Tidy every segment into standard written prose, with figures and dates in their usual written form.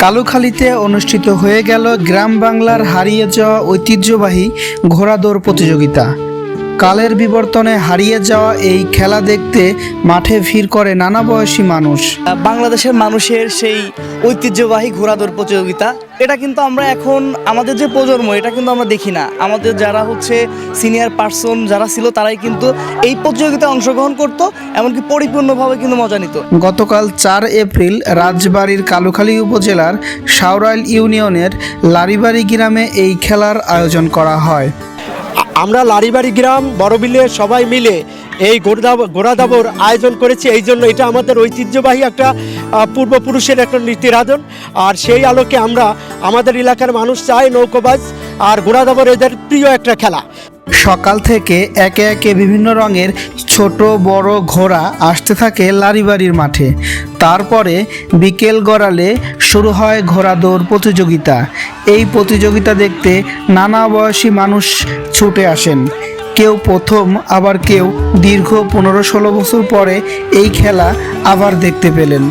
কালুখালীতে অনুষ্ঠিত হয়ে গেল গ্রাম বাংলার হারিয়ে যাওয়া ঐতিহ্যবাহী ঘোড়াদৌড় প্রতিযোগিতা। কালের বিবর্তনে হারিয়ে যাওয়া এই খেলা দেখতে মাঠে ভিড় করে নানা বয়সী মানুষ। বাংলাদেশের মানুষের সেই ঐতিহ্যবাহী ঘোড়াদৌড় প্রতিযোগিতা, এটা কিন্তু আমরা এখন আমাদের যে প্রজন্ম, এটা কিন্তু আমরা দেখি না। আমাদের যারা সিনিয়র পার্সন যারা ছিল, তারাই কিন্তু এই প্রতিযোগিতায় অংশগ্রহণ করতো, এমনকি পরিপূর্ণভাবে কিন্তু মজা নিত। গতকাল 4 এপ্রিল রাজবাড়ীর কালুখালী উপজেলার সাউরাইল ইউনিয়নের লারিবাড়ি গ্রামে এই খেলার আয়োজন করা হয়। আমরা লারিবাড়ি গ্রাম বড়বিলে সবাই মিলে এই ঘোড়াদৌড় আয়োজন করেছি। এই জন্য এটা আমাদের ঐতিহ্যবাহী একটা পূর্বপুরুষের একটা নীতিরাধন। আর সেই আলোকে আমরা আমাদের এলাকার মানুষ চাই নৌকোবাজ আর ঘোড়াদৌড় এদের প্রিয় একটা খেলা। সকাল থেকে একে একে বিভিন্ন রঙের ছোট বড় ঘোড়া আসতে থাকে লারিবাড়ির মাঠে। তারপরে বিকেল গড়ালে শুরু হয় ঘোড়াদৌড় প্রতিযোগিতা। এই প্রতিযোগিতা দেখতে নানা বয়সী মানুষ ছুটে আসেন। কেউ প্রথম, আবার কেউ দীর্ঘ 15-16 বছর পরে এই খেলা আবার দেখতে পেলেন।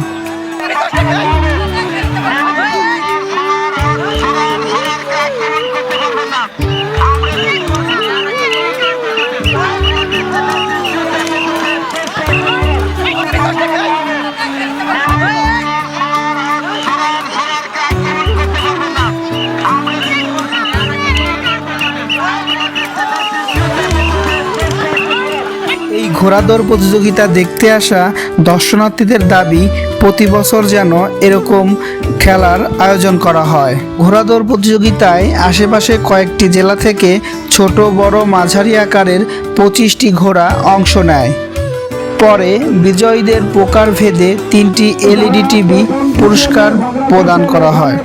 এই ঘোড়াদৌড় প্রতিযোগিতা দেখতে আসা দর্শনার্থীদের দাবি, প্রতি বছর যেন এরকম খেলার আয়োজন করা হয়। ঘোড়াদৌড় প্রতিযোগিতায় আশেপাশে কয়েকটি জেলা থেকে ছোট বড় মাঝারি আকারের 25টি ঘোড়া অংশ নেয়। পরে বিজয়ীদের প্রকারভেদে 3টি LED টিভি পুরস্কার প্রদান করা হয়।